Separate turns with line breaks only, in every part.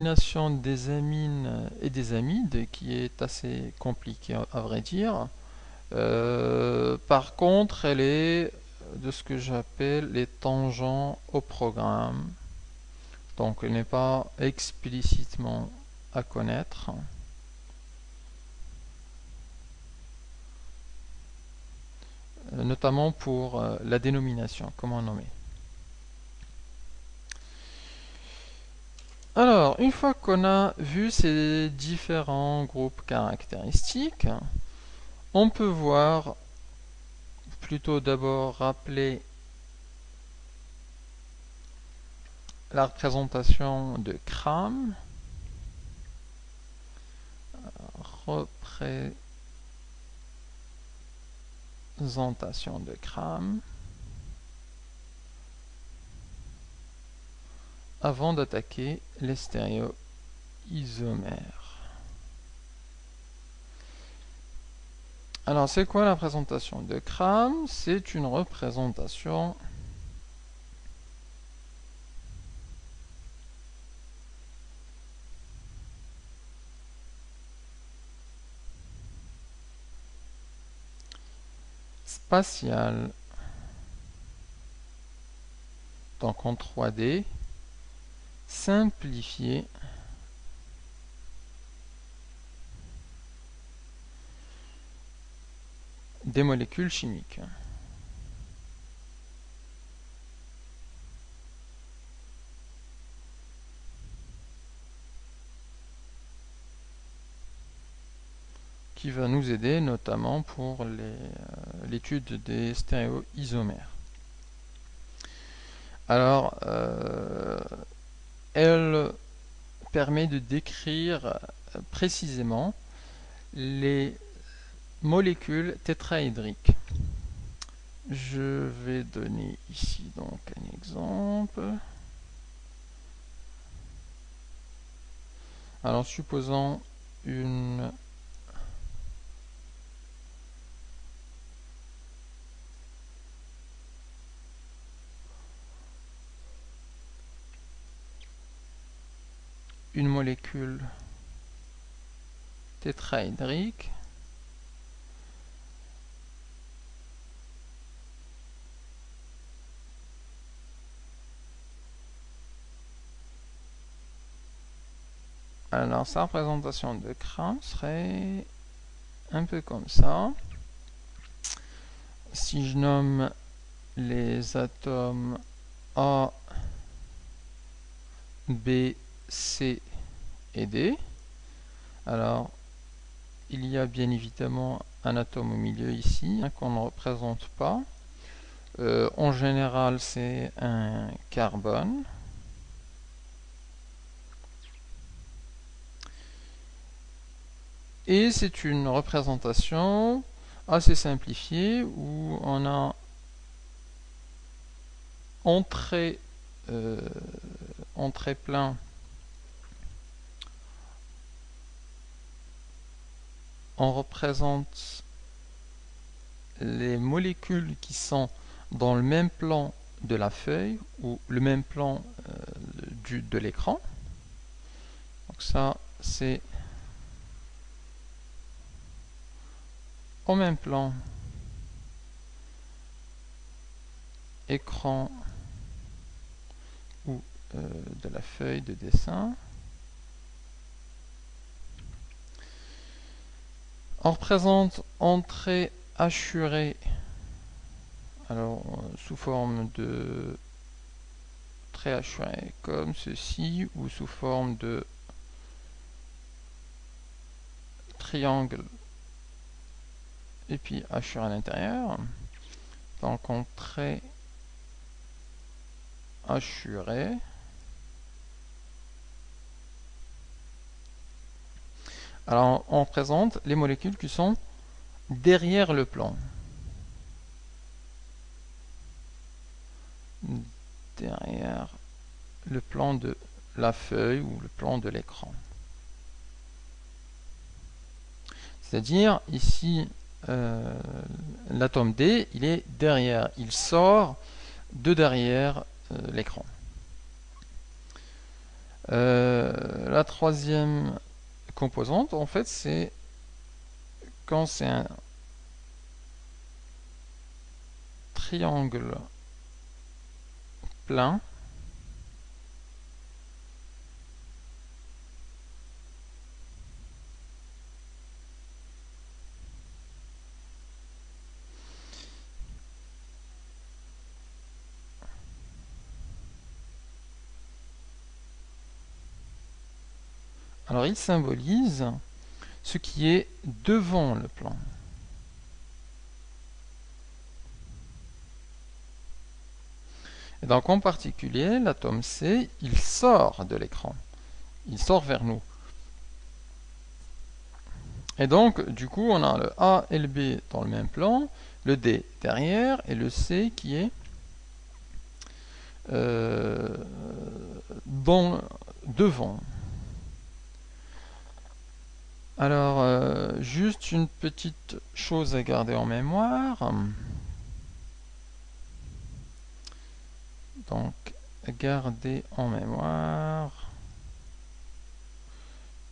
Combinaison des amines et des amides qui est assez compliquée à vrai dire. Par contre, elle est de ce que j'appelle les tangents au programme. Donc, elle n'est pas explicitement à connaître. Notamment pour la dénomination, comment nommer. Alors, une fois qu'on a vu ces différents groupes caractéristiques, on peut voir, plutôt d'abord rappeler la représentation de Cram. Représentation de Cram. Avant d'attaquer les stéréoisomères. Alors, c'est quoi la représentation de Cram? C'est une représentation spatiale, donc en 3D, simplifiée des molécules chimiques. Qui va nous aider notamment pour l'étude des stéréoisomères. Alors, elle permet de décrire précisément les molécules tétraédriques. Je vais donner ici donc un exemple. Alors, supposons une molécule tétraédrique alors sa représentation de Cram serait un peu comme ça. Si je nomme les atomes A, B, C et D, alors il y a bien évidemment un atome au milieu ici qu'on ne représente pas. En général, c'est un carbone. Et c'est une représentation assez simplifiée où on a entrée plein on représente les molécules qui sont dans le même plan de la feuille ou le même plan de l'écran. Donc ça, c'est au même plan écran ou de la feuille de dessin. On représente entrée hachurée, alors sous forme de trait hachuré comme ceci, ou sous forme de triangle et puis hachuré à l'intérieur. Donc entrée hachuré. Alors on représente les molécules qui sont derrière le plan. Derrière le plan de la feuille ou le plan de l'écran. C'est-à-dire ici l'atome D, il est derrière, il sort de derrière l'écran. La troisième composante, en fait, c'est quand c'est un triangle plein. Alors, il symbolise ce qui est devant le plan. Et donc, en particulier, l'atome C, il sort de l'écran. Il sort vers nous. Et donc, du coup, on a le A et le B dans le même plan, le D derrière, et le C qui est devant. Alors, juste une petite chose à garder en mémoire. Donc, garder en mémoire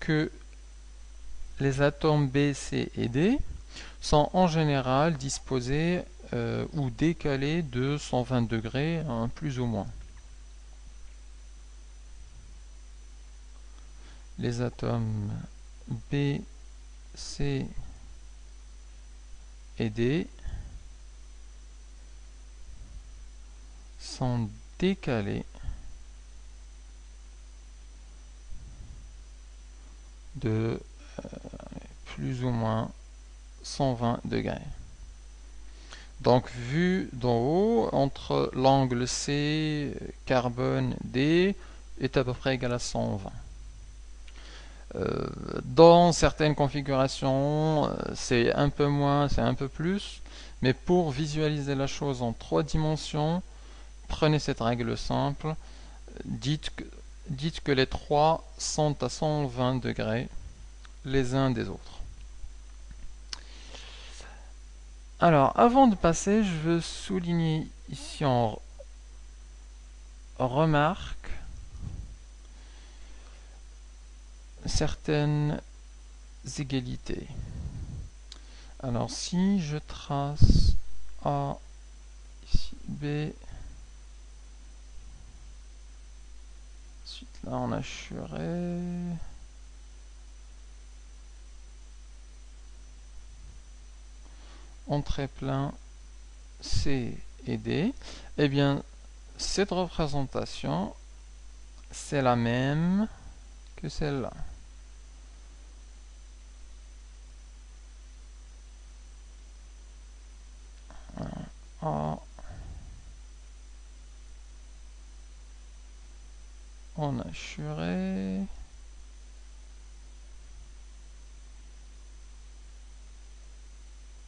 que les atomes B, C et D sont en général disposés ou décalés de 120 degrés, hein, plus ou moins. Les atomes B, C et D sont décalés de plus ou moins 120 degrés. Donc, vu d'en haut, entre l'angle C, carbone, D, est à peu près égal à 120. Dans certaines configurations, c'est un peu moins, c'est un peu plus, mais pour visualiser la chose en 3 dimensions, prenez cette règle simple, dites que les trois sont à 120 degrés les uns des autres. Alors, avant de passer, je veux souligner ici en remarque certaines égalités. Alors, si je trace A, ici B, ensuite là on a Churet, entrée plein C et D, eh bien cette représentation c'est la même que celle-là. A, on a Churet,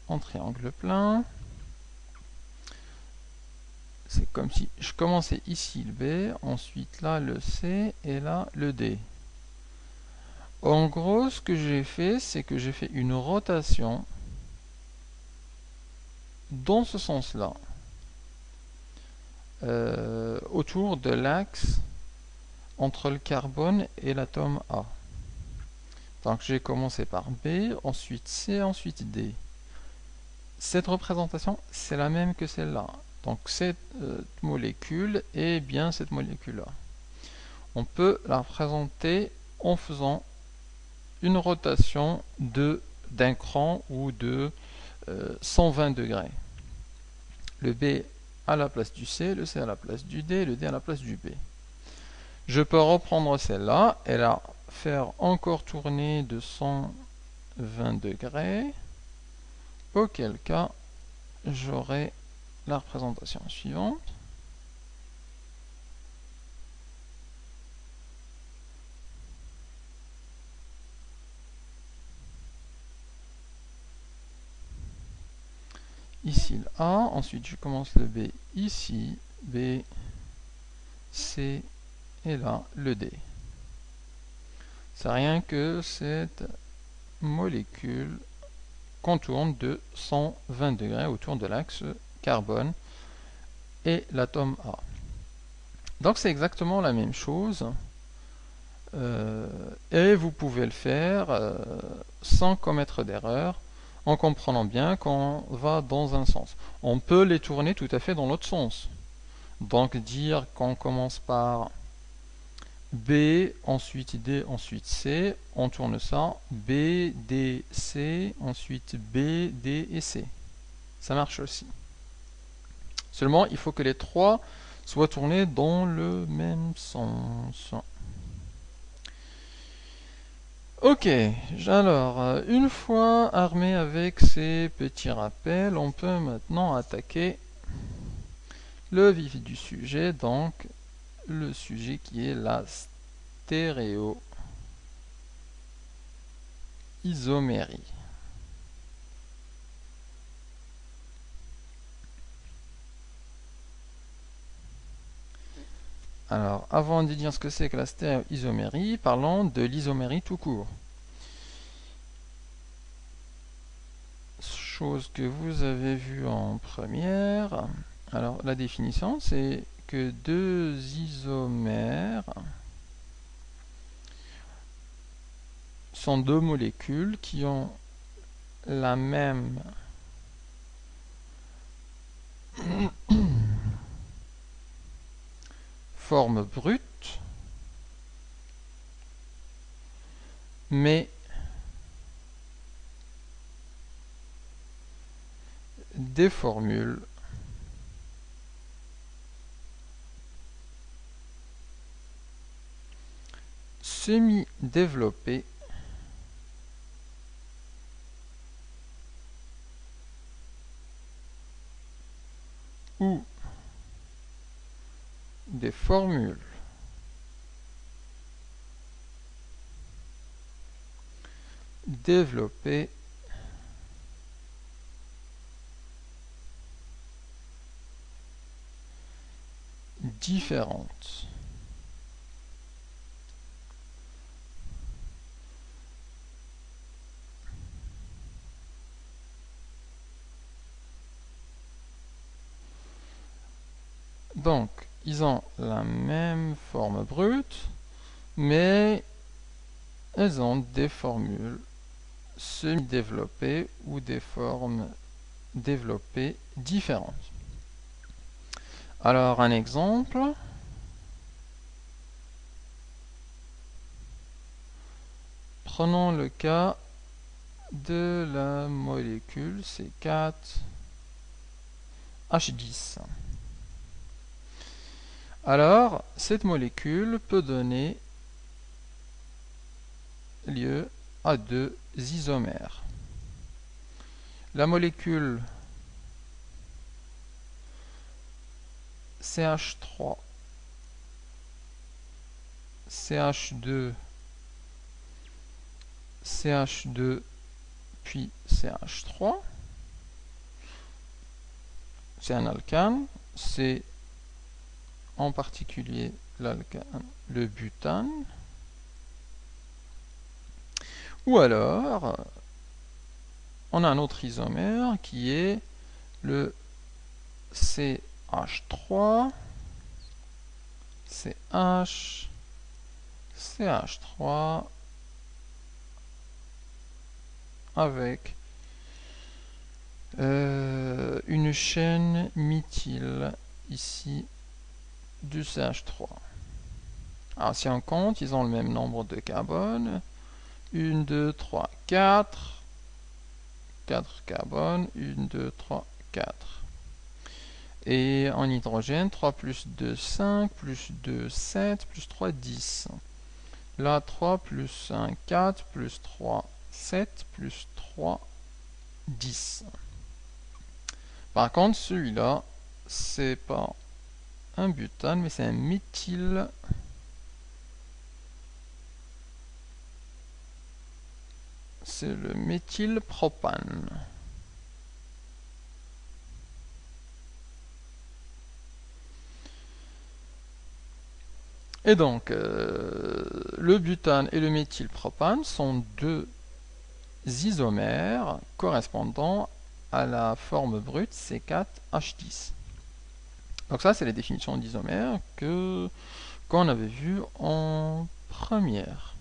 en triangle plein. C'est comme si je commençais ici le B, ensuite là le C et là le D. En gros, ce que j'ai fait, c'est que j'ai fait une rotation dans ce sens-là, autour de l'axe entre le carbone et l'atome A. Donc j'ai commencé par B, ensuite C, ensuite D. Cette représentation, c'est la même que celle-là. Donc cette molécule est bien cette molécule-là. On peut la représenter en faisant une rotation d'un cran ou de 120 degrés. Le B à la place du C, le C à la place du D, le D à la place du B. Je peux reprendre celle-là et la faire encore tourner de 120 degrés, auquel cas j'aurai la représentation suivante. Ici le A, ensuite je commence le B ici, B, C, et là le D. C'est rien que cette molécule contourne de 120 degrés autour de l'axe carbone et l'atome A. Donc c'est exactement la même chose Et vous pouvez le faire sans commettre d'erreur, en comprenant bien qu'on va dans un sens. On peut les tourner tout à fait dans l'autre sens. Donc dire qu'on commence par B, ensuite D, ensuite C, on tourne ça, B, D, C, ensuite B, D et C. Ça marche aussi. Seulement, il faut que les trois soient tournés dans le même sens. Ok, alors, une fois armé avec ces petits rappels, on peut maintenant attaquer le vif du sujet, donc le sujet qui est la stéréoisomérie. Alors, avant de dire ce que c'est que la stéréoisomérie, parlons de l'isomérie tout court. Chose que vous avez vue en première. Alors, la définition, c'est que deux isomères sont deux molécules qui ont la même forme brute, mais des formules semi-développées ou des formules développées différentes. Donc, ils ont la même forme brute, mais elles ont des formules semi-développées ou des formes développées différentes. Alors, un exemple. Prenons le cas de la molécule C4H10. Alors, cette molécule peut donner lieu à deux isomères. La molécule CH3, CH2, CH2, puis CH3, c'est un alcane, c'est en particulier l'alcane, le butane. Ou alors, on a un autre isomère qui est le CH3, CH, CH3 avec une chaîne méthyle ici du CH3. Alors si on compte, ils ont le même nombre de carbone. 1, 2, 3, 4. 4 carbone. 1, 2, 3, 4. Et en hydrogène, 3 plus 2, 5, plus 2, 7, plus 3, 10. Là, 3 plus 1, 4, plus 3, 7, plus 3, 10. Par contre, celui-là, c'est pas un butane, mais c'est un méthyle. C'est le méthylpropane. Et donc, le butane et le méthylpropane sont deux isomères correspondant à la forme brute C4H10. Donc ça, c'est les définitions d'isomères qu'on avait vues en première.